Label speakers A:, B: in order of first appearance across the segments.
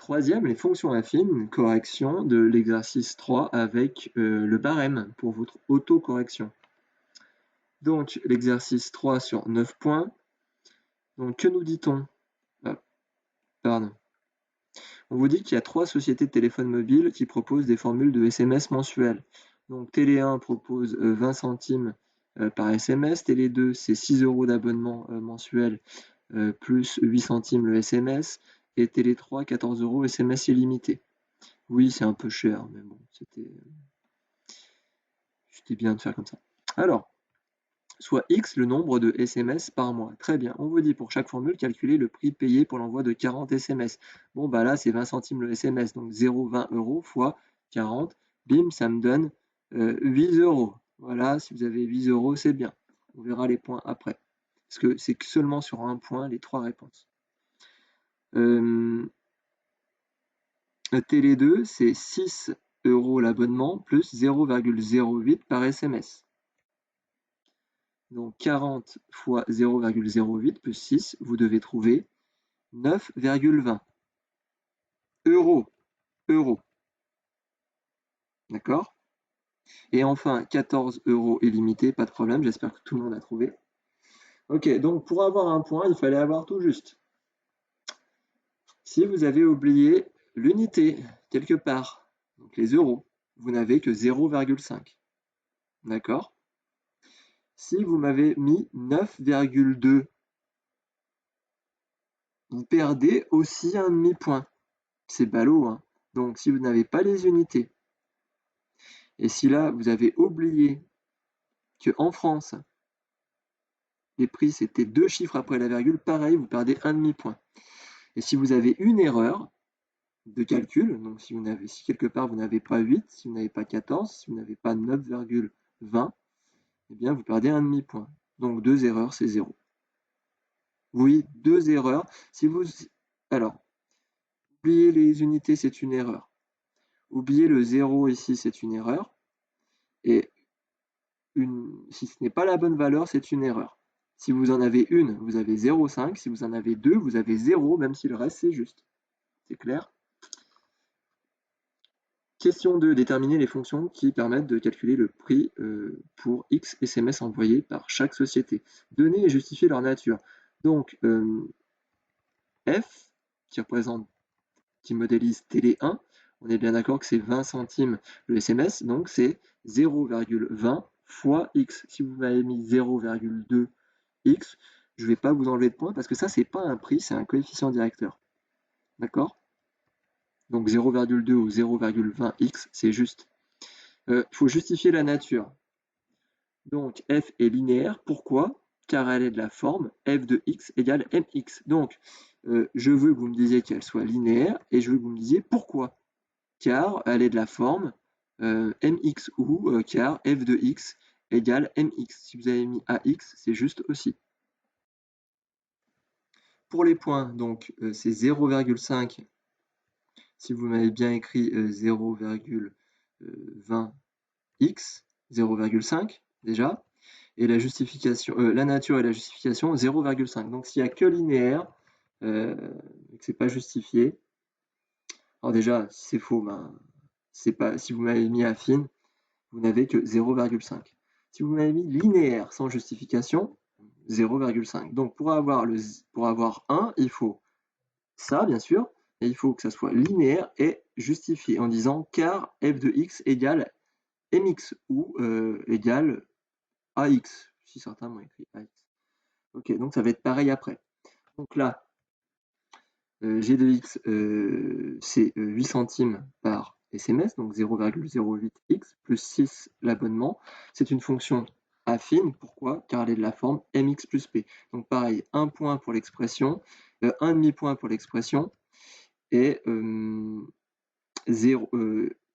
A: Troisième, les fonctions affines, correction de l'exercice 3 avec le barème pour votre autocorrection. Donc, l'exercice 3 sur 9 points. Donc, que nous dit-on? Pardon. On vous dit qu'il y a 3 sociétés de téléphone mobile qui proposent des formules de SMS mensuelles. Donc, Télé 1 propose 20 centimes par SMS, Télé 2 c'est 6 € d'abonnement mensuel plus 8 centimes le SMS, et Télé 3 14 € SMS illimité. Oui, c'est un peu cher, mais bon, c'était bien de faire comme ça. Alors, soit X le nombre de SMS par mois. Très bien. On vous dit pour chaque formule, calculer le prix payé pour l'envoi de 40 SMS. Bon, bah là, c'est 20 centimes le SMS, donc 0,20 € fois 40. Bim, ça me donne 8 €. Voilà, si vous avez 8 €, c'est bien. On verra les points après. Parce que c'est seulement sur un point les 3 réponses. Télé 2, c'est 6 € l'abonnement plus 0,08 par SMS. Donc 40 fois 0,08 plus 6, vous devez trouver 9,20 euros. D'accord? Et enfin, 14 € illimité, pas de problème, j'espère que tout le monde a trouvé. Ok, donc pour avoir un point, il fallait avoir tout juste. Si vous avez oublié l'unité quelque part, donc les euros, vous n'avez que 0,5. D'accord? Si vous m'avez mis 9,2, vous perdez aussi un demi-point. C'est ballot, hein? Donc si vous n'avez pas les unités, et si là vous avez oublié qu'en France, les prix c'était 2 chiffres après la virgule, pareil, vous perdez un demi-point. Et si vous avez une erreur de calcul, donc si quelque part vous n'avez pas 8, si vous n'avez pas 14, si vous n'avez pas 9,20, eh bien vous perdez un demi-point. Donc 2 erreurs, c'est 0. Oui, 2 erreurs. Alors, oublier les unités, c'est une erreur. Oublier le 0 ici, c'est une erreur. Et si ce n'est pas la bonne valeur, c'est une erreur. Si vous en avez une, vous avez 0,5. Si vous en avez deux, vous avez 0, même si le reste, c'est juste. C'est clair? Question 2. Déterminer les fonctions qui permettent de calculer le prix pour X SMS envoyés par chaque société. Donner et justifier leur nature. Donc, F, qui modélise Télé 1, on est bien d'accord que c'est 20 centimes le SMS, donc c'est 0,20 fois X. Si vous m'avez mis 0,2 X, je ne vais pas vous enlever de points parce que ça, c'est pas un prix, c'est un coefficient directeur. D'accord? Donc 0,2 ou 0,20 X, c'est juste. Il faut justifier la nature. Donc f est linéaire. Pourquoi? Car elle est de la forme f de x égale mx. Donc je veux que vous me disiez qu'elle soit linéaire et je veux que vous me disiez pourquoi. Car elle est de la forme mx ou car f de x égale mx. Si vous avez mis ax, c'est juste aussi. Pour les points, donc c'est 0,5. Si vous m'avez bien écrit 0,20 x, 0,5 déjà, et la justification, la nature et la justification 0,5. Donc s'il n'y a que linéaire, et que c'est pas justifié, alors déjà si c'est faux, ben, si vous m'avez mis affine, vous n'avez que 0,5. Si vous m'avez mis linéaire sans justification, 0,5. Donc pour avoir 1, il faut ça bien sûr, et il faut que ça soit linéaire et justifié en disant car f de x égale mx ou égale ax, si certains m'ont écrit ax. Ok, donc ça va être pareil après. Donc là, g de x, c'est 8 centimes par SMS, donc 0,08x, plus 6 l'abonnement. C'est une fonction affine, pourquoi? Car elle est de la forme mx plus p. Donc pareil, un point pour l'expression, un demi-point pour l'expression, et,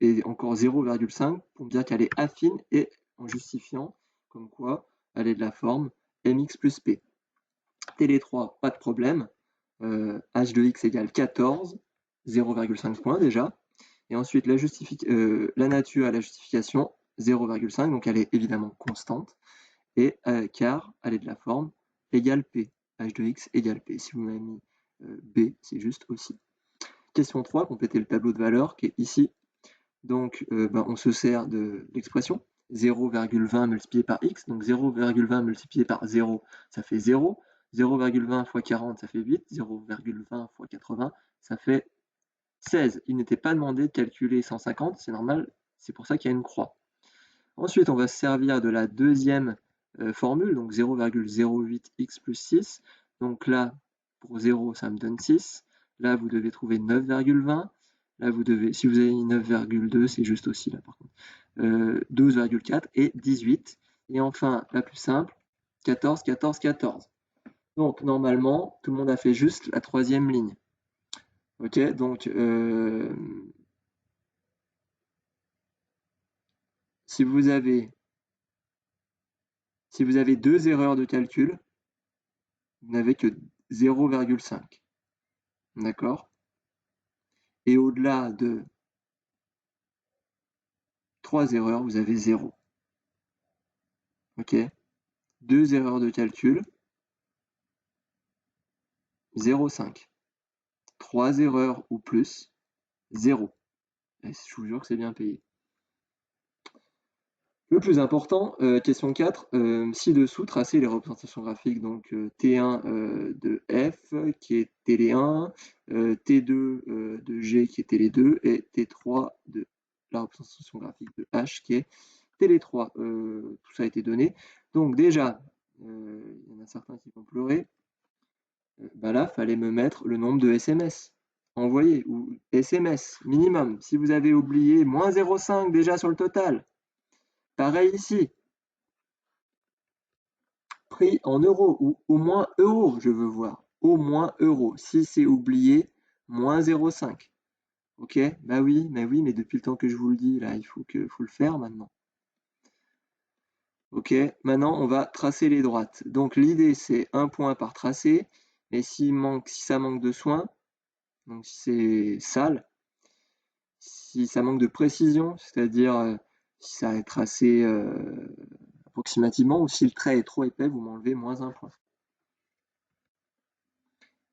A: et encore 0,5 pour me dire qu'elle est affine et en justifiant comme quoi elle est de la forme mx plus p. Télé 3, pas de problème. H de x égale 14, 0,5 points déjà. Et ensuite, la nature à la justification, 0,5, donc elle est évidemment constante. Et car elle est de la forme égale p. H de x égale p. Si vous m'avez mis b, c'est juste aussi. question 3, compléter le tableau de valeur qui est ici. Donc, on se sert de l'expression 0,20 multiplié par x. Donc, 0,20 multiplié par 0, ça fait 0. 0,20 fois 40, ça fait 8. 0,20 fois 80, ça fait 16. Il n'était pas demandé de calculer 150, c'est normal, c'est pour ça qu'il y a une croix. Ensuite, on va se servir de la deuxième formule, donc 0,08x plus 6. Donc là, pour 0, ça me donne 6. Là, vous devez trouver 9,20. Là, vous devez, si vous avez 9,2, c'est juste aussi là par contre. 12,4 et 18. Et enfin, la plus simple, 14, 14, 14. Donc, normalement, tout le monde a fait juste la troisième ligne. Ok, donc si vous avez deux erreurs de calcul, vous n'avez que 0,5. D'accord? Et au-delà de 3 erreurs, vous avez 0. Ok? 2 erreurs de calcul, 0,5. 3 erreurs ou plus, 0. Et je vous jure que c'est bien payé. Le plus important, question 4, ci-dessous, tracer les représentations graphiques, donc T1 de F qui est télé 1, T2 de G qui est télé 2 et T3 de la représentation graphique de H qui est télé 3. Tout ça a été donné. Donc déjà, il y en a certains qui vont pleurer. Là, il fallait me mettre le nombre de SMS envoyés ou SMS minimum. Si vous avez oublié moins 0,5 déjà sur le total, pareil ici. Prix en euros ou au moins euros, je veux voir. Au moins euros. Si c'est oublié, moins 0,5. Ok? Bah oui, mais depuis le temps que je vous le dis, là, il faut le faire maintenant. Ok, maintenant on va tracer les droites. Donc l'idée c'est un point par tracé, et si ça manque de soin, donc si c'est sale, si ça manque de précision, c'est-à-dire si ça est tracé approximativement, ou si le trait est trop épais, vous m'enlevez moins un point.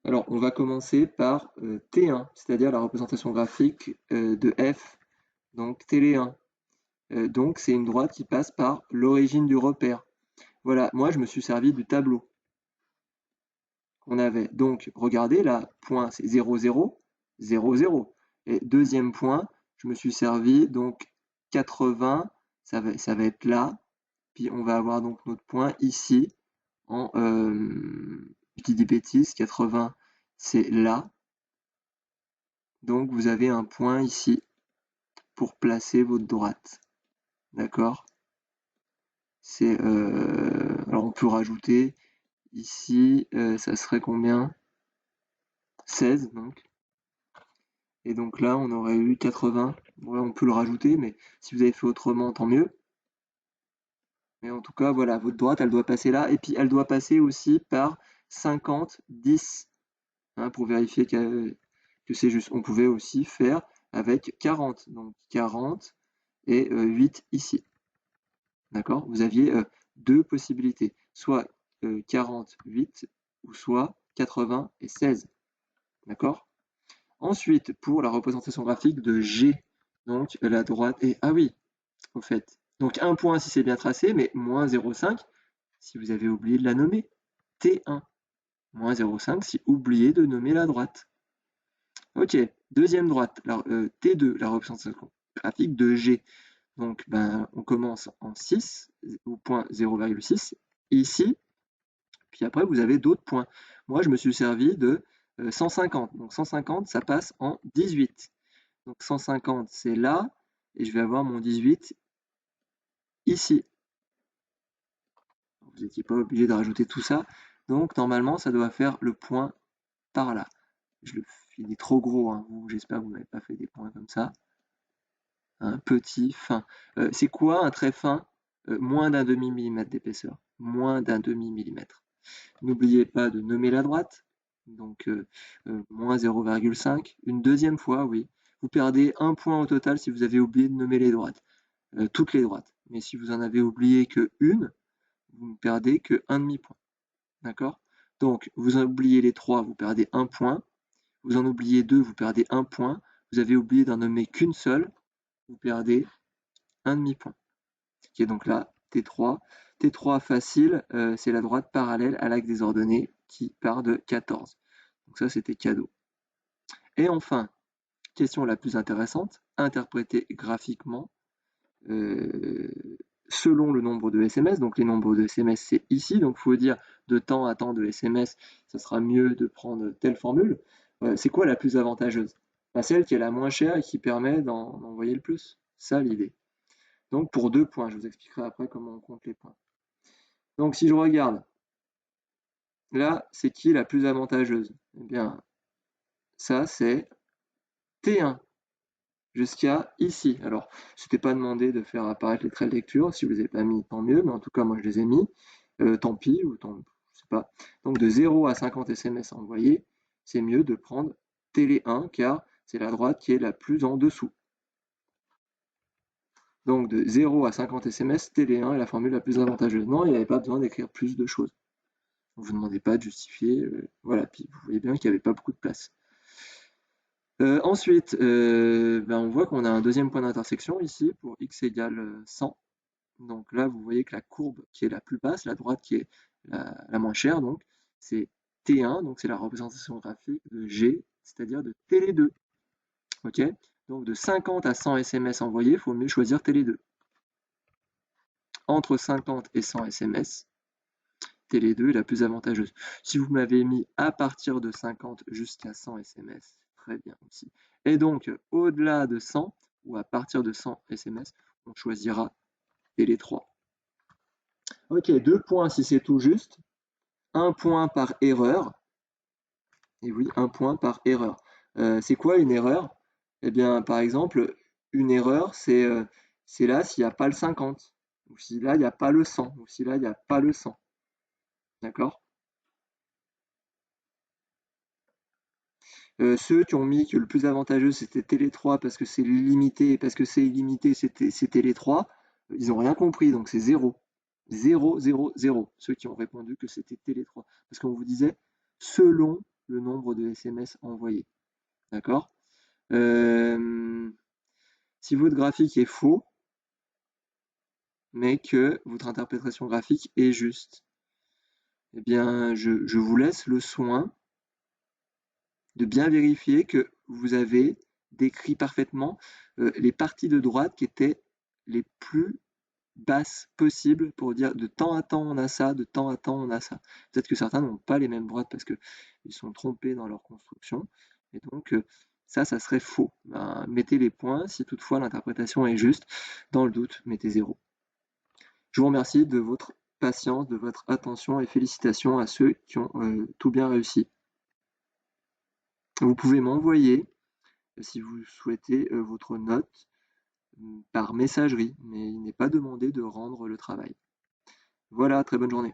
A: Alors, on va commencer par T1, c'est-à-dire la représentation graphique de F, donc télé 1. Donc, c'est une droite qui passe par l'origine du repère. Voilà, moi, je me suis servi du tableau qu'on avait. Donc, regardez, là, point, c'est 0, 0, 0, 0. Et deuxième point, je me suis servi, donc 80, ça va être là. Puis, on va avoir donc notre point ici, en, je dis des bêtises, 80, c'est là. Donc vous avez un point ici pour placer votre droite. D'accord? Alors on peut rajouter ici, ça serait combien? 16 donc. Et donc là on aurait eu 80. Ouais, on peut le rajouter, mais si vous avez fait autrement, tant mieux. Mais en tout cas, voilà, votre droite, elle doit passer là. Et puis elle doit passer aussi par 50, 10. Hein, pour vérifier que c'est juste. On pouvait aussi faire avec 40. Donc 40 et 8 ici. D'accord? Vous aviez deux possibilités, soit 48 ou soit 80 et 16. D'accord? Ensuite, pour la représentation graphique de G, donc la droite est... Ah oui, au fait. Donc un point si c'est bien tracé, mais moins 0,5 si vous avez oublié de la nommer. T1, moins 0,5 si oublié de nommer la droite. Ok, deuxième droite, T2, la représentation graphique de G. Donc, on commence en 6, au point 0,6, ici, puis après, vous avez d'autres points. Moi, je me suis servi de 150. Donc, 150, ça passe en 18. Donc, 150, c'est là, et je vais avoir mon 18 ici. Vous n'étiez pas obligé de rajouter tout ça. Donc, normalement, ça doit faire le point par là. Je le finis trop gros, hein. J'espère que vous n'avez pas fait des points comme ça. Un petit, fin. C'est quoi un très fin? Moins d'un demi-millimètre d'épaisseur. Moins d'un demi-millimètre. N'oubliez pas de nommer la droite. Donc, moins 0,5. Une deuxième fois, oui. Vous perdez un point au total si vous avez oublié de nommer les droites. Toutes les droites. Mais si vous en avez oublié que une, vous ne perdez que un demi-point. D'accord? Donc, vous oubliez les trois, vous perdez un point. vous en oubliez 2, vous perdez 1 point. Vous avez oublié d'en nommer qu'une seule, vous perdez un demi-point. Ok, donc là, T3. T3 facile, c'est la droite parallèle à l'axe des ordonnées qui part de 14. Donc ça, c'était cadeau. Et enfin, question la plus intéressante, interpréter graphiquement selon le nombre de SMS. Donc les nombres de SMS, c'est ici. Donc il faut dire de temps à temps de SMS, ça sera mieux de prendre telle formule. C'est quoi la plus avantageuse? Celle qui est la moins chère et qui permet d'en envoyer le plus. Ça l'idée. Donc pour 2 points, je vous expliquerai après comment on compte les points. Donc si je regarde, là, c'est qui la plus avantageuse? Eh bien, ça c'est T1 jusqu'à ici. Alors, c'était pas demandé de faire apparaître les traits de lecture. Si vous les avez pas mis, tant mieux, mais en tout cas, moi je les ai mis. Tant pis, ou tant, je sais pas. Donc de 0 à 50 SMS envoyés, c'est mieux de prendre télé 1 car c'est la droite qui est la plus en dessous. Donc de 0 à 50 SMS, télé 1 est la formule la plus avantageuse. Non, il n'y avait pas besoin d'écrire plus de choses. On ne vous demandait pas de justifier. Voilà, puis vous voyez bien qu'il n'y avait pas beaucoup de place. Ensuite, on voit qu'on a un deuxième point d'intersection ici pour x égale 100. Donc là, vous voyez que la courbe qui est la plus basse, la droite qui est la moins chère, donc c'est T1, donc c'est la représentation graphique de G, c'est-à-dire de télé 2. Ok? Donc de 50 à 100 SMS envoyés, il faut mieux choisir télé 2. Entre 50 et 100 SMS, télé 2 est la plus avantageuse. Si vous m'avez mis à partir de 50 jusqu'à 100 SMS, très bien aussi. Et donc, au-delà de 100 ou à partir de 100 SMS, on choisira télé 3. Ok, 2 points si c'est tout juste. 1 point par erreur. Et oui, 1 point par erreur. C'est quoi une erreur? Eh bien, par exemple, une erreur, c'est là s'il n'y a pas le 50, ou si là, il n'y a pas le 100, ou si là, il n'y a pas le 100. D'accord? Ceux qui ont mis que le plus avantageux, c'était télé 3 parce que c'est limité, et parce que c'est illimité, c'est télé 3, ils n'ont rien compris, donc c'est 0. 0, 0, 0. Ceux qui ont répondu que c'était télé 3. Parce qu'on vous disait selon le nombre de SMS envoyés. D'accord? Si votre graphique est faux, mais que votre interprétation graphique est juste, eh bien, je vous laisse le soin de bien vérifier que vous avez décrit parfaitement les parties de droite qui étaient les plus basses possibles pour dire de temps à temps on a ça, de temps à temps on a ça. Peut-être que certains n'ont pas les mêmes droites parce qu'ils sont trompés dans leur construction. Et donc, ça serait faux. Mettez les points si toutefois l'interprétation est juste. Dans le doute, mettez 0. Je vous remercie de votre patience, de votre attention et félicitations à ceux qui ont tout bien réussi. Vous pouvez m'envoyer, si vous souhaitez, votre note par messagerie, mais il n'est pas demandé de rendre le travail. Voilà, très bonne journée.